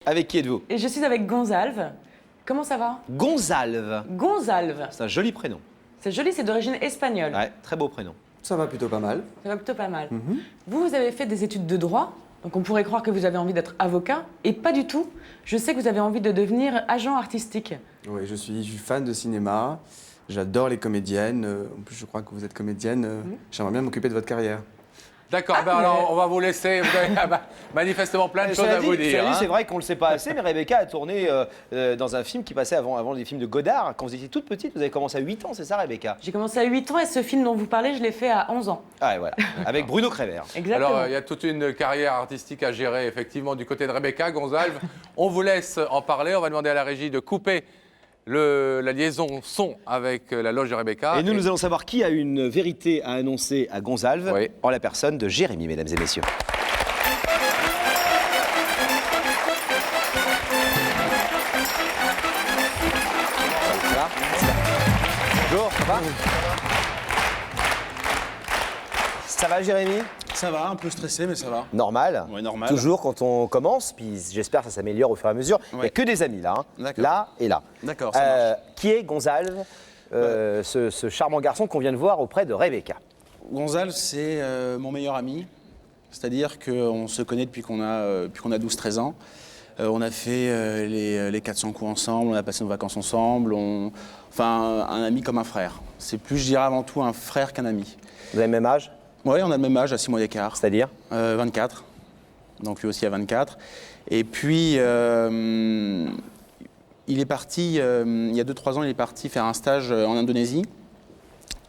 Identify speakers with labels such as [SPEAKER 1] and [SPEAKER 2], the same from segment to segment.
[SPEAKER 1] Avec qui êtes-vous?
[SPEAKER 2] Et je suis avec Gonzalve. Comment ça va?
[SPEAKER 1] Gonzalve.
[SPEAKER 2] Gonzalve.
[SPEAKER 1] C'est un joli prénom.
[SPEAKER 2] C'est joli, c'est d'origine espagnole.
[SPEAKER 1] Ouais, très beau prénom.
[SPEAKER 3] Ça va plutôt pas mal.
[SPEAKER 2] Ça va plutôt pas mal. Vous avez fait des études de droit, donc on pourrait croire que vous avez envie d'être avocat, et pas du tout. Je sais que vous avez envie de devenir agent artistique.
[SPEAKER 3] Oui, je suis fan de cinéma. J'adore les comédiennes. En plus, je crois que vous êtes comédienne. J'aimerais bien m'occuper de votre carrière.
[SPEAKER 4] D'accord,
[SPEAKER 2] Ah,
[SPEAKER 4] alors
[SPEAKER 2] mais-
[SPEAKER 4] on va vous laisser. Vous avez manifestement plein de choses
[SPEAKER 1] Cela
[SPEAKER 4] à
[SPEAKER 1] dit,
[SPEAKER 4] vous
[SPEAKER 1] cela
[SPEAKER 4] dire.
[SPEAKER 1] dit,
[SPEAKER 4] hein.
[SPEAKER 1] c'est vrai qu'on ne le sait pas assez, mais Rebecca a tourné dans un film qui passait avant les films de Godard. Quand vous étiez toute petite, vous avez commencé à 8 ans, c'est ça, Rebecca?
[SPEAKER 2] J'ai commencé à 8 ans et ce film dont vous parlez, je l'ai fait à 11 ans.
[SPEAKER 1] Ah, et voilà, avec Bruno Crévert.
[SPEAKER 2] Exactement.
[SPEAKER 4] Alors, il y a toute une carrière artistique à gérer, effectivement, du côté de Rebecca, Gonzalve. On vous laisse en parler. On va demander à la régie de couper la liaison son avec la loge de Rebecca.
[SPEAKER 1] Et nous allons savoir qui a une vérité à annoncer à Gonzalve,
[SPEAKER 4] Oui.
[SPEAKER 1] en la personne de Jérémy, mesdames et messieurs. Bonjour, ça va? Ça va, Jérémy?
[SPEAKER 5] Ça va, un peu stressé, mais ça va.
[SPEAKER 1] Normal.
[SPEAKER 5] Ouais, normal.
[SPEAKER 1] Toujours quand on commence, puis j'espère que ça s'améliore au fur et à mesure. Il n'y a
[SPEAKER 5] Ouais.
[SPEAKER 1] que des amis là, hein.
[SPEAKER 5] D'accord.
[SPEAKER 1] Là et là.
[SPEAKER 5] D'accord, ça marche.
[SPEAKER 1] Qui est Gonzalve, ce charmant garçon qu'on vient de voir auprès de Rebecca?
[SPEAKER 5] Gonzalve, c'est mon meilleur ami. C'est-à-dire qu'on se connaît depuis qu'on a 12-13 ans. On a fait les 400 coups ensemble, on a passé nos vacances ensemble. Enfin, un ami comme un frère. C'est plus, je dirais, avant tout un frère qu'un ami.
[SPEAKER 1] Vous avez le même âge?
[SPEAKER 5] Oui, on a le même âge, à 6 mois d'écart.
[SPEAKER 1] C'est-à-dire?
[SPEAKER 5] 24. Donc lui aussi à 24. Et puis, il est parti, il y a 2-3 ans, il est parti faire un stage en Indonésie.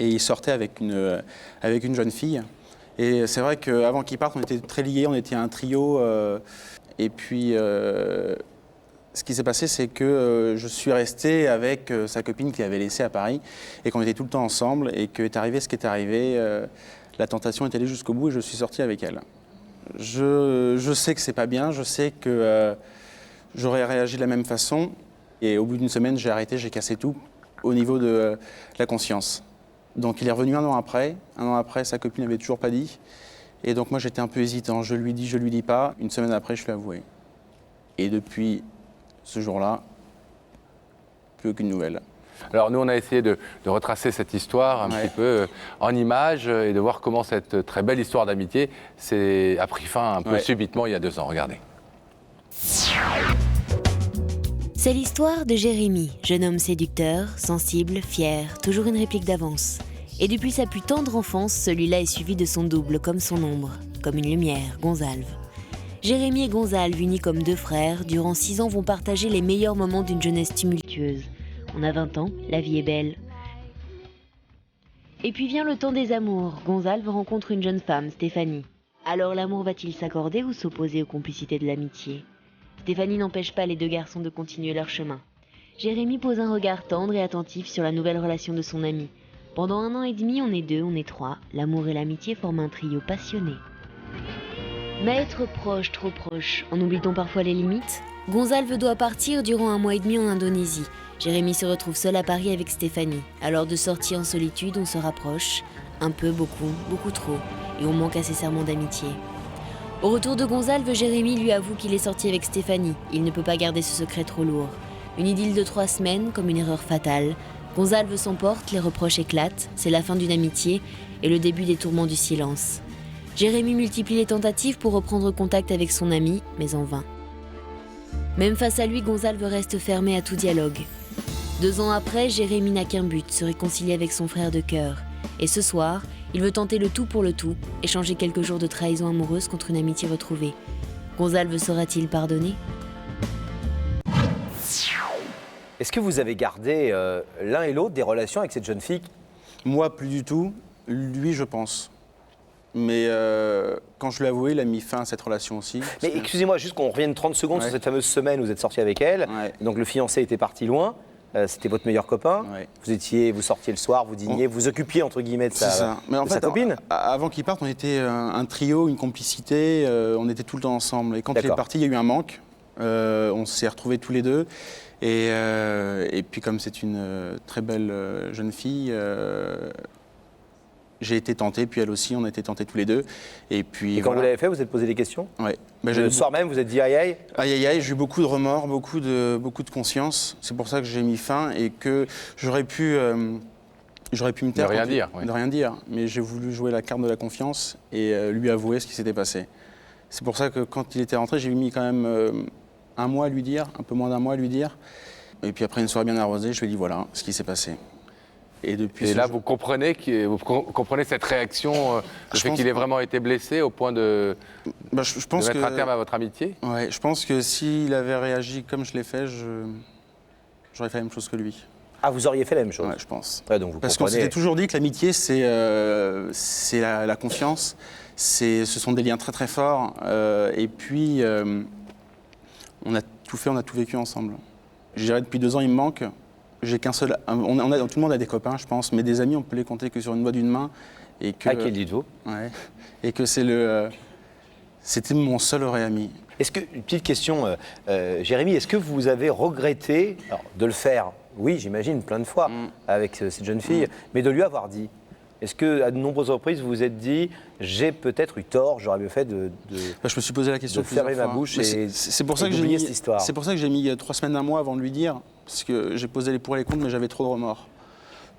[SPEAKER 5] Et il sortait avec une jeune fille. Et c'est vrai qu'avant qu'il parte, on était très liés, on était un trio. Et puis, ce qui s'est passé, c'est que je suis resté avec sa copine qu'il avait laissée à Paris et qu'on était tout le temps ensemble. Et qu'est arrivé ce qui est arrivé. La tentation est allée jusqu'au bout et je suis sorti avec elle. Je sais que c'est pas bien, je sais que j'aurais réagi de la même façon. Et au bout d'une semaine, j'ai arrêté, j'ai cassé tout au niveau de la conscience. Donc il est revenu un an après. Un an après, sa copine n'avait toujours pas dit. Et donc moi, j'étais un peu hésitant. Je lui dis pas. Une semaine après, je lui ai avoué. Et depuis ce jour-là, plus aucune nouvelle.
[SPEAKER 4] Alors, nous, on a essayé de retracer cette histoire un
[SPEAKER 5] Ouais.
[SPEAKER 4] petit peu en images et de voir comment cette très belle histoire d'amitié a pris fin un peu
[SPEAKER 5] Ouais.
[SPEAKER 4] subitement il y a 2 ans. Regardez.
[SPEAKER 6] C'est l'histoire de Jérémy, jeune homme séducteur, sensible, fier, toujours une réplique d'avance. Et depuis sa plus tendre enfance, celui-là est suivi de son double, comme son ombre, comme une lumière, Gonzalve. Jérémy et Gonzalve, unis comme deux frères, durant 6 ans vont partager les meilleurs moments d'une jeunesse tumultueuse. On a 20 ans, la vie est belle. Et puis vient le temps des amours. Gonzalve rencontre une jeune femme, Stéphanie. Alors l'amour va-t-il s'accorder ou s'opposer aux complicités de l'amitié ? Stéphanie n'empêche pas les deux garçons de continuer leur chemin. Jérémy pose un regard tendre et attentif sur la nouvelle relation de son ami. Pendant 1 an et demi, on est 2, on est 3. L'amour et l'amitié forment un trio passionné. Mais être proche, trop proche, en oublie-t-on parfois les limites ? Gonzalve doit partir durant 1 mois et demi en Indonésie. Jérémy se retrouve seul à Paris avec Stéphanie. Alors de sortie en solitude, on se rapproche. Un peu, beaucoup, beaucoup trop. Et on manque à ses serments d'amitié. Au retour de Gonzalve, Jérémy lui avoue qu'il est sorti avec Stéphanie. Il ne peut pas garder ce secret trop lourd. Une idylle de 3 semaines, comme une erreur fatale. Gonzalve s'emporte, les reproches éclatent. C'est la fin d'une amitié et le début des tourments du silence. Jérémy multiplie les tentatives pour reprendre contact avec son ami, mais en vain. Même face à lui, Gonzalve reste fermé à tout dialogue. 2 ans après, Jérémy n'a qu'un but, se réconcilier avec son frère de cœur. Et ce soir, il veut tenter le tout pour le tout, échanger quelques jours de trahison amoureuse contre une amitié retrouvée. Gonzalve saura-t-il pardonner ?
[SPEAKER 1] Est-ce que vous avez gardé l'un et l'autre des relations avec cette jeune fille?
[SPEAKER 5] Moi, plus du tout. Lui, je pense. Mais quand je lui ai avoué, il a mis fin à cette relation aussi.
[SPEAKER 1] Mais excusez-moi, juste qu'on revienne 30 secondes
[SPEAKER 5] Ouais.
[SPEAKER 1] sur cette fameuse semaine où vous êtes sorti avec elle.
[SPEAKER 5] Ouais.
[SPEAKER 1] Donc le fiancé était parti loin. C'était votre meilleur copain.
[SPEAKER 5] Ouais.
[SPEAKER 1] Vous sortiez le soir, vous diniez, vous occupiez entre guillemets de
[SPEAKER 5] C'est ça. Mais en
[SPEAKER 1] de sa
[SPEAKER 5] fait,
[SPEAKER 1] copine.
[SPEAKER 5] avant qu'il parte, on était un trio, une complicité. On était tout le temps ensemble. Et quand il est
[SPEAKER 1] D'accord.
[SPEAKER 5] parti, il y a eu un manque. On s'est retrouvés tous les deux. Et puis comme c'est une très belle jeune fille, j'ai été tenté, puis elle aussi, on a été tentés tous les deux. Et puis
[SPEAKER 1] Et quand vous
[SPEAKER 5] voilà.
[SPEAKER 1] l'avez fait, vous êtes posé des questions?
[SPEAKER 5] Ouais. Bah,
[SPEAKER 1] Le soir même, vous êtes dit aïe aïe?
[SPEAKER 5] Aïe aïe aïe, j'ai eu beaucoup de remords, beaucoup de conscience. C'est pour ça que j'ai mis fin et que j'aurais pu me taire.
[SPEAKER 4] Ne rien
[SPEAKER 5] quand
[SPEAKER 4] dire, oui.
[SPEAKER 5] De rien dire. Mais j'ai voulu jouer la carte de la confiance et lui avouer ce qui s'était passé. C'est pour ça que quand il était rentré, j'ai mis quand même un mois à lui dire, un peu moins d'un mois à lui dire. Et puis après une soirée bien arrosée, je lui ai dit voilà ce qui s'est passé. Et depuis
[SPEAKER 4] Et
[SPEAKER 5] ce
[SPEAKER 4] là,
[SPEAKER 5] jour-
[SPEAKER 4] vous comprenez cette réaction, le
[SPEAKER 5] Je
[SPEAKER 4] fait
[SPEAKER 5] pense
[SPEAKER 4] qu'il ait
[SPEAKER 5] que-
[SPEAKER 4] vraiment été blessé au point de
[SPEAKER 5] Bah, je pense
[SPEAKER 4] mettre
[SPEAKER 5] que
[SPEAKER 4] un terme à votre amitié?
[SPEAKER 5] ouais, je pense que s'il avait réagi comme je l'ai fait, j'aurais fait la même chose que lui.
[SPEAKER 1] Ah, vous auriez fait la même chose?
[SPEAKER 5] Ouais, je pense.
[SPEAKER 1] Ouais, donc vous
[SPEAKER 5] Parce qu'on
[SPEAKER 1] comprenez.
[SPEAKER 5] s'était toujours dit que l'amitié, c'est la confiance, ce sont des liens très très forts. Et puis, on a tout fait, on a tout vécu ensemble. Je dirais depuis 2 ans, il me manque. J'ai qu'un seul. Tout le monde a des copains, je pense, mais des amis, on peut les compter que sur une doigt d'une main. Et que,
[SPEAKER 1] À qui le dites-vous?
[SPEAKER 5] ouais, et que c'était mon seul vrai ami.
[SPEAKER 1] Est-ce que, une petite question, Jérémy, est-ce que vous avez regretté alors, de le faire? Oui, j'imagine, plein de fois, avec cette jeune fille, mais de lui avoir dit. Est-ce qu'à de nombreuses reprises, vous vous êtes dit, j'ai peut-être eu tort, j'aurais mieux fait de...
[SPEAKER 5] Bah, je me suis posé la question
[SPEAKER 1] de fermer
[SPEAKER 5] plusieurs
[SPEAKER 1] ma
[SPEAKER 5] fois.
[SPEAKER 1] bouche
[SPEAKER 5] Mais
[SPEAKER 1] et-
[SPEAKER 5] c'est pour
[SPEAKER 1] et
[SPEAKER 5] ça que j'ai
[SPEAKER 1] d'oublier
[SPEAKER 5] mis
[SPEAKER 1] cette histoire.
[SPEAKER 5] C'est pour ça que j'ai mis 3 semaines, un mois avant de lui dire, parce que j'ai posé les pour et les contre, mais j'avais trop de remords.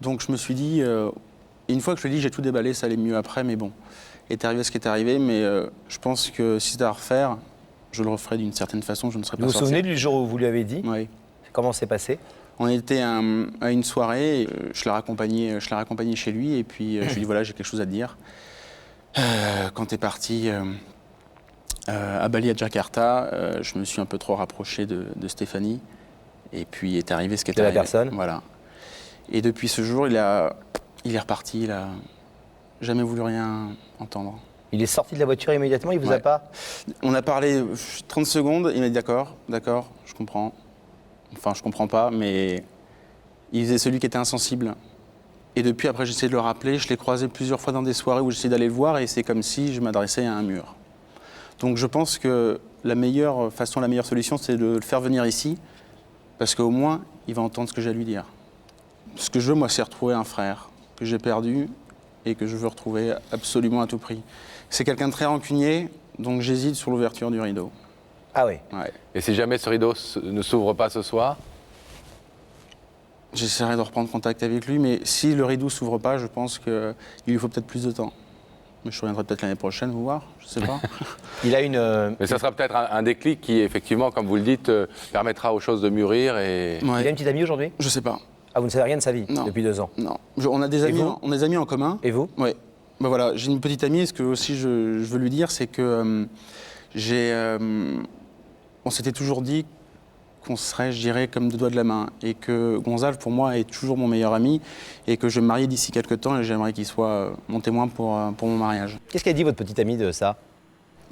[SPEAKER 5] Donc je me suis dit, et une fois que je lui ai dit, j'ai tout déballé, ça allait mieux après, mais bon, est arrivé ce qui est arrivé. Mais je pense que si c'était à refaire, je le referais d'une certaine façon, je ne serais
[SPEAKER 1] Vous
[SPEAKER 5] pas
[SPEAKER 1] vous
[SPEAKER 5] sorti.
[SPEAKER 1] souvenez du jour où vous lui avez dit?
[SPEAKER 5] Oui.
[SPEAKER 1] Comment c'est passé?
[SPEAKER 5] On était à une soirée, et, je l'ai raccompagné chez lui, et puis je lui ai dit voilà, j'ai quelque chose à te dire. Quand tu es parti à Bali, à Jakarta, je me suis un peu trop rapproché de Stéphanie, et puis est arrivé ce qui est
[SPEAKER 1] De la
[SPEAKER 5] arrivé.
[SPEAKER 1] personne.
[SPEAKER 5] Voilà. Et depuis ce jour, il est reparti, il a jamais voulu rien entendre.
[SPEAKER 1] Il est sorti de la voiture immédiatement, il vous a
[SPEAKER 5] Ouais.
[SPEAKER 1] pas...
[SPEAKER 5] On a parlé 30 secondes, il m'a dit d'accord, je comprends. Enfin, je comprends pas, mais il faisait celui qui était insensible. Et depuis, après, j'essaie de le rappeler. Je l'ai croisé plusieurs fois dans des soirées où j'essayais d'aller le voir et c'est comme si je m'adressais à un mur. Donc je pense que la meilleure solution, c'est de le faire venir ici parce qu'au moins, il va entendre ce que j'ai à lui dire. Ce que je veux, moi, c'est retrouver un frère que j'ai perdu et que je veux retrouver absolument à tout prix. C'est quelqu'un de très rancunier, donc j'hésite sur l'ouverture du rideau.
[SPEAKER 1] Ah oui.
[SPEAKER 5] Ouais.
[SPEAKER 4] Et si jamais ce rideau ne s'ouvre pas ce soir,
[SPEAKER 5] J'essaierai de reprendre contact avec lui, mais si le rideau s'ouvre pas, je pense qu'il lui faut peut-être plus de temps. Mais je reviendrai peut-être l'année prochaine vous voir, je sais pas.
[SPEAKER 1] Il a une...
[SPEAKER 4] mais ça sera peut-être un déclic qui, effectivement, comme vous le dites, permettra aux choses de mûrir et...
[SPEAKER 1] Il a
[SPEAKER 5] Ouais.
[SPEAKER 1] une petite amie aujourd'hui?
[SPEAKER 5] Je sais pas.
[SPEAKER 1] Ah, vous ne savez rien de sa vie
[SPEAKER 5] Non.
[SPEAKER 1] depuis 2 ans?
[SPEAKER 5] Non. On a des
[SPEAKER 1] Et
[SPEAKER 5] amis,
[SPEAKER 1] vous
[SPEAKER 5] on a des amis en commun.
[SPEAKER 1] Et vous?
[SPEAKER 5] Ouais. Ben voilà, j'ai une petite amie. Ce que aussi je veux lui dire, c'est que on s'était toujours dit qu'on serait, je dirais, comme 2 doigts de la main, et que Gonzalve, pour moi, est toujours mon meilleur ami, et que je vais me marier d'ici quelques temps, et j'aimerais qu'il soit mon témoin pour mon mariage.
[SPEAKER 1] Qu'est-ce qu'a dit votre petite amie de ça?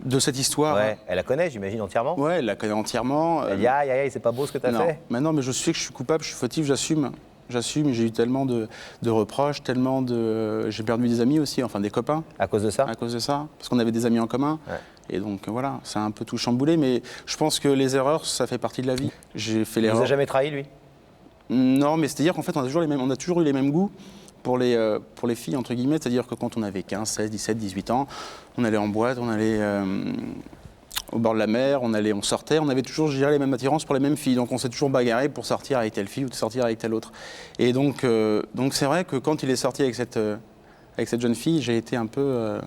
[SPEAKER 5] De cette histoire,
[SPEAKER 1] Ouais, elle la connaît, j'imagine, entièrement?
[SPEAKER 5] ouais, elle la connaît entièrement.
[SPEAKER 1] Elle dit aïe, aïe, aïe, c'est pas beau ce que t'as
[SPEAKER 5] Non.
[SPEAKER 1] fait?
[SPEAKER 5] Mais non, mais je sais que je suis coupable, je suis fautif, j'assume. J'assume, j'ai eu tellement de reproches, tellement de... J'ai perdu des amis aussi, enfin des copains,
[SPEAKER 1] À cause de ça?
[SPEAKER 5] à cause de ça, parce qu'on avait des amis en commun.
[SPEAKER 1] Ouais.
[SPEAKER 5] Et donc voilà, ça a un peu tout chamboulé, mais je pense que les erreurs, ça fait partie de la vie. J'ai fait
[SPEAKER 1] Il vous
[SPEAKER 5] l'erreur.
[SPEAKER 1] a jamais trahi, lui?
[SPEAKER 5] Non, mais c'est-à-dire qu'en fait, on a toujours eu les mêmes goûts pour les filles, entre guillemets. C'est-à-dire que quand on avait 15, 16, 17, 18 ans, on allait en boîte, on allait au bord de la mer, on sortait, on avait toujours, je dirais, les mêmes attirances pour les mêmes filles. Donc on s'est toujours bagarré pour sortir avec telle fille ou de sortir avec telle autre. Et donc c'est vrai que quand il est sorti avec cette jeune fille, j'ai été un peu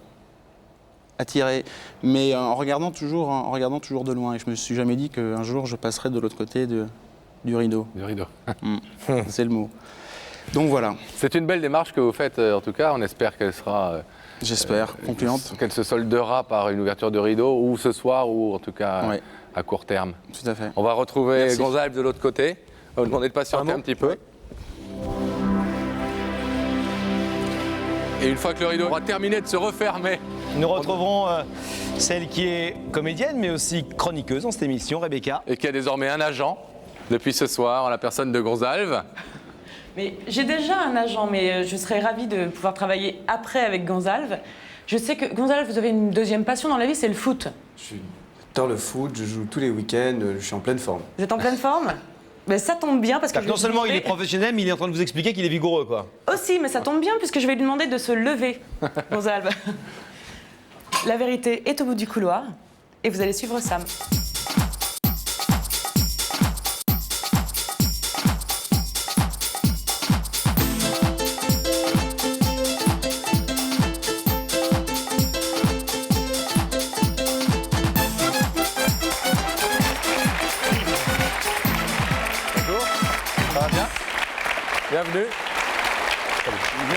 [SPEAKER 5] attiré, mais en regardant toujours de loin. Et je me suis jamais dit qu'un jour je passerais de l'autre côté du rideau.
[SPEAKER 4] Du rideau.
[SPEAKER 5] C'est le mot. Donc voilà,
[SPEAKER 4] C'est une belle démarche que vous faites, en tout cas. On espère qu'elle sera...
[SPEAKER 5] j'espère, concluante.
[SPEAKER 4] Qu'elle se soldera par une ouverture de rideau, ou ce soir, ou en tout cas
[SPEAKER 5] Ouais.
[SPEAKER 4] à court terme.
[SPEAKER 5] Tout à fait.
[SPEAKER 4] On va retrouver
[SPEAKER 5] Merci.
[SPEAKER 4] Gonzalve de l'autre côté. On va vous demander de patienter un petit peu. Et une fois que le rideau aura terminé de se refermer,
[SPEAKER 1] Nous retrouverons celle qui est comédienne, mais aussi chroniqueuse dans cette émission, Rebecca.
[SPEAKER 4] et qui a désormais un agent depuis ce soir, en la personne de Gonzalve.
[SPEAKER 2] Mais j'ai déjà un agent, mais je serais ravie de pouvoir travailler après avec Gonzalve. Je sais que, Gonzalve, vous avez une deuxième passion dans la vie, c'est le foot.
[SPEAKER 3] J'adore le foot, je joue tous les week-ends, je suis en pleine forme.
[SPEAKER 2] Vous êtes en pleine forme? Mais ça tombe bien parce que
[SPEAKER 1] Non seulement il est professionnel, mais il est en train de vous expliquer qu'il est vigoureux, quoi.
[SPEAKER 2] Aussi, mais ça tombe bien puisque je vais lui demander de se lever, Gonzalve. La vérité est au bout du couloir et vous allez suivre Sam.
[SPEAKER 4] Bonjour. Ça va bien? Bienvenue.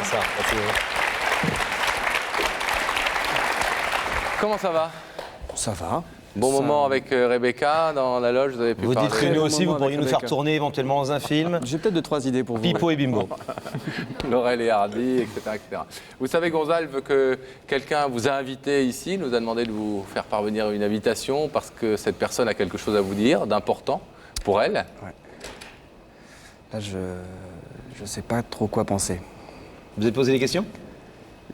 [SPEAKER 1] Ça,
[SPEAKER 4] Comment ça va?
[SPEAKER 3] Ça va.
[SPEAKER 4] Bon
[SPEAKER 3] Ça-
[SPEAKER 4] moment avec Rebecca dans la loge, vous avez pu
[SPEAKER 1] vous
[SPEAKER 4] parler.
[SPEAKER 1] dites que nous
[SPEAKER 3] bon
[SPEAKER 1] aussi,
[SPEAKER 3] moment
[SPEAKER 1] vous pourriez
[SPEAKER 3] avec
[SPEAKER 1] nous faire
[SPEAKER 3] Rebecca.
[SPEAKER 1] tourner éventuellement dans un film.
[SPEAKER 3] J'ai peut-être 2-3 idées pour vous.
[SPEAKER 1] Pipo et Bimbo.
[SPEAKER 4] Laurel et Hardy, etc., etc. Vous savez, Gonzalve, que quelqu'un vous a invité ici, nous a demandé de vous faire parvenir une invitation parce que cette personne a quelque chose à vous dire d'important pour elle.
[SPEAKER 3] Là, je sais pas trop quoi penser.
[SPEAKER 1] Vous avez posé des questions?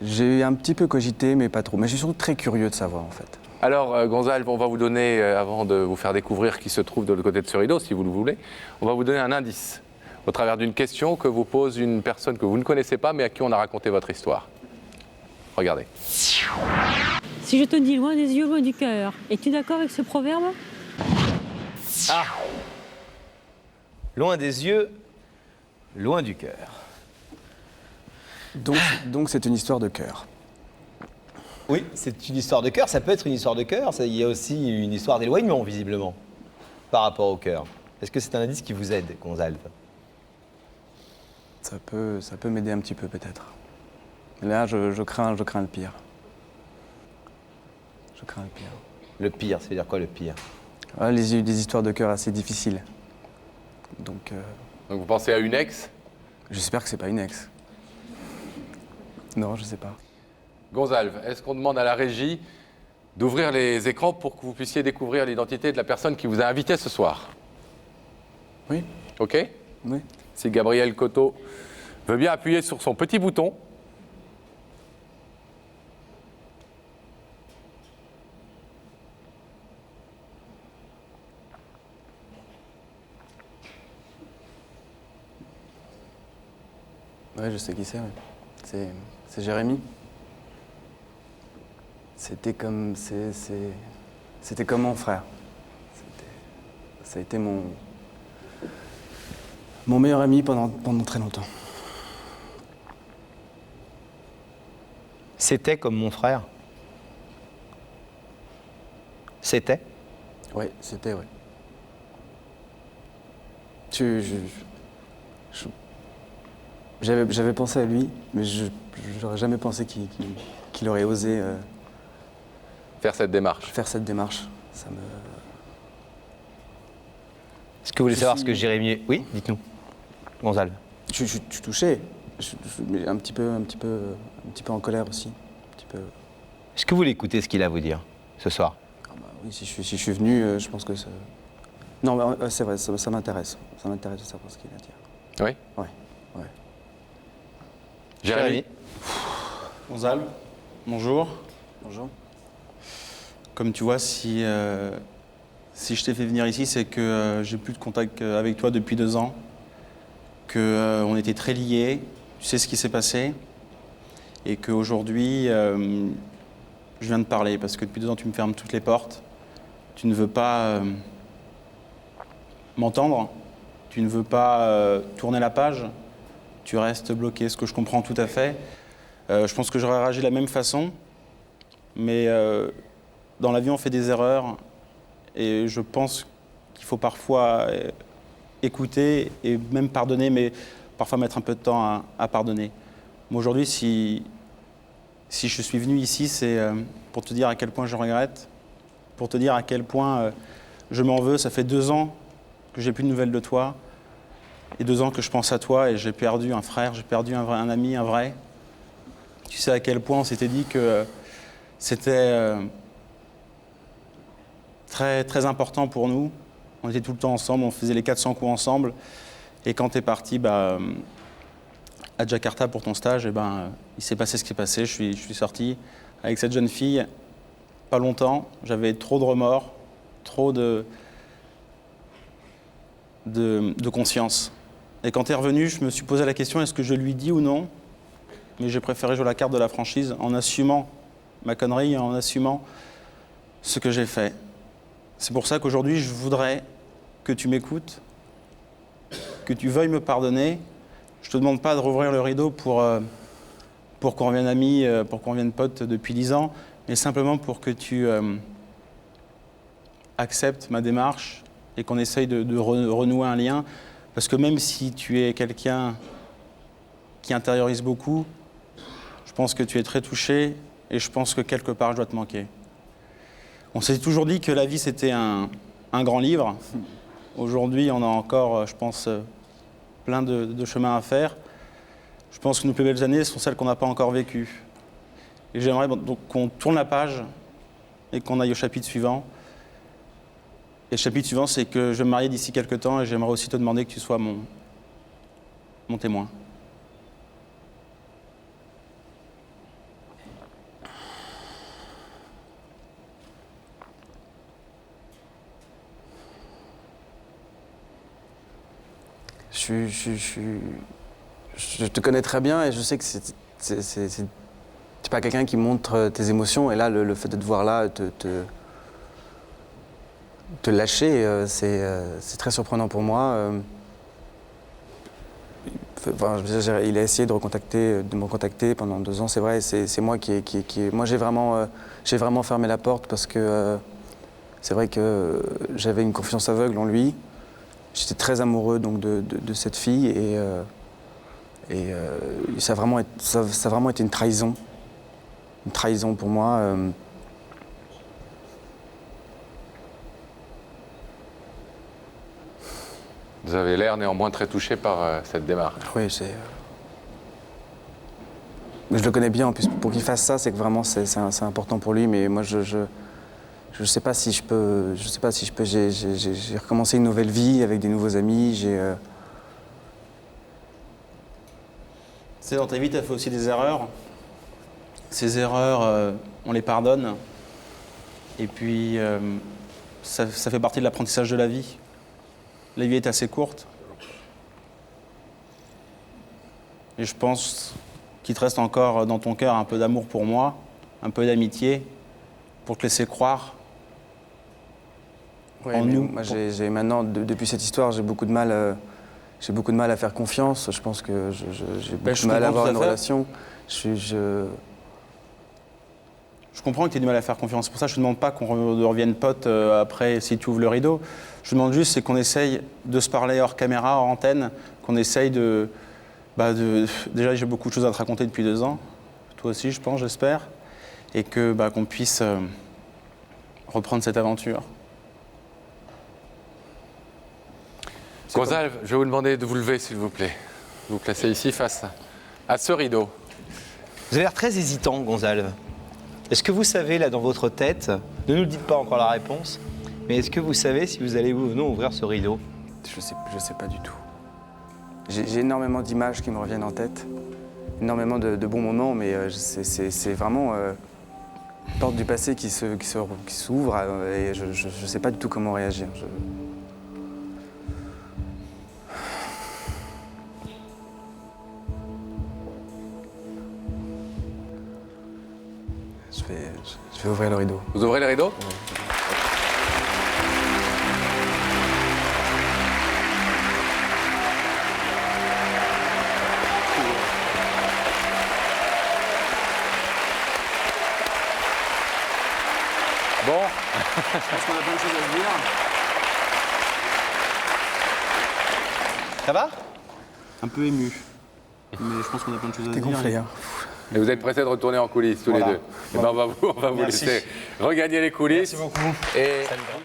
[SPEAKER 3] J'ai un petit peu cogité, mais pas trop. Mais je suis surtout très curieux de savoir, en fait.
[SPEAKER 4] Alors, Gonzalve, on va vous donner, avant de vous faire découvrir qui se trouve de l'autre côté de ce rideau, si vous le voulez, on va vous donner un indice au travers d'une question que vous pose une personne que vous ne connaissez pas, mais à qui on a raconté votre histoire. Regardez.
[SPEAKER 7] Si je te dis loin des yeux, loin du cœur, es-tu d'accord avec ce proverbe?
[SPEAKER 1] Loin des yeux, loin du cœur.
[SPEAKER 3] Donc c'est une histoire de cœur.
[SPEAKER 1] Oui, c'est une histoire de cœur. Ça peut être une histoire de cœur. Il y a aussi une histoire d'éloignement, visiblement, par rapport au cœur. Est-ce que c'est un indice qui vous aide, Gonzalve?
[SPEAKER 3] Ça peut m'aider un petit peu, peut-être. Mais là, je crains le pire. Je crains le pire.
[SPEAKER 1] Le pire, ça veut dire quoi, le pire?
[SPEAKER 3] Ah, des histoires de cœur assez difficiles. Donc,
[SPEAKER 4] Donc vous pensez à une ex?
[SPEAKER 3] j'espère que c'est pas une ex. Non, je sais pas.
[SPEAKER 4] Gonzalve, est-ce qu'on demande à la régie d'ouvrir les écrans pour que vous puissiez découvrir l'identité de la personne qui vous a invité ce soir?
[SPEAKER 3] Oui,
[SPEAKER 4] OK?
[SPEAKER 3] oui.
[SPEAKER 4] Si Gabriel Coteau veut bien appuyer sur son petit bouton.
[SPEAKER 3] Ouais, je sais qui c'est, ouais. C'est Jérémy. C'était comme mon frère. Ça a été mon meilleur ami pendant très longtemps.
[SPEAKER 1] C'était comme mon frère. C'était?
[SPEAKER 3] Ouais, c'était, ouais. J'avais pensé à lui, mais je n'aurais jamais pensé qu'il aurait osé
[SPEAKER 4] Faire cette démarche.
[SPEAKER 3] faire cette démarche. Ça me...
[SPEAKER 1] Est-ce que vous voulez savoir ce que Jérémy... Oui, dites-nous. Gonzalve.
[SPEAKER 3] Je suis touché, mais un petit peu en colère aussi. Un petit peu...
[SPEAKER 1] Est-ce que vous voulez écouter ce qu'il a à vous dire ce soir?
[SPEAKER 3] Ah bah oui, si je suis venu, je pense que ça... Non, mais c'est vrai, ça m'intéresse. Ça m'intéresse de savoir ce qu'il a à dire.
[SPEAKER 4] Oui?
[SPEAKER 3] Ouais.
[SPEAKER 4] Jérémy?
[SPEAKER 5] Gonzalve, bonjour.
[SPEAKER 3] Bonjour.
[SPEAKER 5] Comme tu vois, si je t'ai fait venir ici, c'est que j'ai plus de contact avec toi depuis 2 ans, qu'on était très liés, tu sais ce qui s'est passé, et qu'aujourd'hui, je viens de parler, parce que depuis 2 ans, tu me fermes toutes les portes, tu ne veux pas m'entendre, tu ne veux pas tourner la page, tu restes bloqué, ce que je comprends tout à fait. Je pense que j'aurais réagi de la même façon, mais dans la vie, on fait des erreurs, et je pense qu'il faut parfois écouter et même pardonner, mais parfois mettre un peu de temps à pardonner. Moi, aujourd'hui, si je suis venu ici, c'est pour te dire à quel point je regrette, pour te dire à quel point je m'en veux. Ça fait 2 ans que j'ai plus de nouvelles de toi, et 2 ans que je pense à toi, et j'ai perdu un frère, j'ai perdu un ami, un vrai. Tu sais à quel point on s'était dit que c'était très, très important pour nous. On était tout le temps ensemble, on faisait les 400 coups ensemble. Et quand tu es parti à Jakarta pour ton stage, il s'est passé ce qui s'est passé. Je suis sorti avec cette jeune fille, pas longtemps. J'avais trop de remords, trop de de conscience. Et quand tu es revenu, je me suis posé la question, est-ce que je lui dis ou non? Mais j'ai préféré jouer la carte de la franchise en assumant ma connerie, en assumant ce que j'ai fait. C'est pour ça qu'aujourd'hui, je voudrais que tu m'écoutes, que tu veuilles me pardonner. Je ne te demande pas de rouvrir le rideau pour qu'on revienne amis, pour qu'on revienne potes depuis 10 ans, mais simplement pour que tu acceptes ma démarche et qu'on essaye de renouer un lien. Parce que même si tu es quelqu'un qui intériorise beaucoup, je pense que tu es très touché et je pense que quelque part, je dois te manquer. On s'est toujours dit que la vie, c'était un grand livre. Aujourd'hui, on a encore, je pense, plein de chemins à faire. Je pense que nos plus belles années sont celles qu'on n'a pas encore vécues. Et j'aimerais donc qu'on tourne la page et qu'on aille au chapitre suivant. Et le chapitre suivant, c'est que je vais me marier d'ici quelques temps et j'aimerais aussi te demander que tu sois mon témoin.
[SPEAKER 3] Je te connais très bien et je sais que c'est pas quelqu'un qui montre tes émotions. Et là, le fait de te voir là, te lâcher, c'est très surprenant pour moi. Enfin, je veux dire, il a essayé de me recontacter pendant 2 ans, c'est vrai. C'est moi moi, j'ai vraiment fermé la porte parce que c'est vrai que j'avais une confiance aveugle en lui. J'étais très amoureux donc de cette fille et ça a vraiment été une trahison pour moi.
[SPEAKER 4] Vous avez l'air néanmoins très touché par cette démarche.
[SPEAKER 3] Oui, mais je le connais bien en plus. Pour qu'il fasse ça, c'est que vraiment c'est important pour lui. Mais moi, je sais pas si je peux. J'ai recommencé une nouvelle vie avec des nouveaux amis.
[SPEAKER 5] Tu sais, dans ta vie, tu as fait aussi des erreurs. Ces erreurs, on les pardonne. Et puis, ça fait partie de l'apprentissage de la vie. La vie est assez courte. Et je pense qu'il te reste encore dans ton cœur un peu d'amour pour moi, un peu d'amitié, pour te laisser croire.
[SPEAKER 3] Oui, en nous. Moi, maintenant, depuis cette histoire, j'ai beaucoup de mal à faire confiance. Je pense que j'ai beaucoup de mal à avoir une relation.
[SPEAKER 5] Je comprends que tu aies du mal à faire confiance. C'est pour ça que je ne te demande pas qu'on revienne potes après si tu ouvres le rideau. Je te demande juste, c'est qu'on essaye de se parler hors caméra, hors antenne, qu'on essaye Déjà, j'ai beaucoup de choses à te raconter depuis 2 ans. Toi aussi, je pense, j'espère. Et qu'on puisse reprendre cette aventure.
[SPEAKER 4] Gonzalve, je vais vous demander de vous lever, s'il vous plaît. Vous vous placez ici face à ce rideau.
[SPEAKER 1] Vous avez l'air très hésitant, Gonzalve. Est-ce que vous savez, là, dans votre tête, ne nous dites pas encore la réponse, mais est-ce que vous savez si vous allez ou non ouvrir ce rideau?
[SPEAKER 3] Je sais pas du tout. J'ai énormément d'images qui me reviennent en tête, énormément de bons moments, mais c'est vraiment une porte du passé qui s'ouvre et je sais pas du tout comment réagir. Je vais ouvrir le rideau.
[SPEAKER 4] Vous ouvrez le rideau?
[SPEAKER 3] Ouais.
[SPEAKER 4] Bon.
[SPEAKER 5] Parce qu'on a plein de choses à se dire.
[SPEAKER 1] Ça va?
[SPEAKER 5] Un peu ému. Mais je pense qu'on a plein de choses à se dire.
[SPEAKER 3] T'es gonflé, hein.
[SPEAKER 4] Et vous êtes pressés de retourner en coulisses tous les deux. Eh ben, on va vous laisser regagner les coulisses.
[SPEAKER 1] Merci beaucoup.
[SPEAKER 4] Et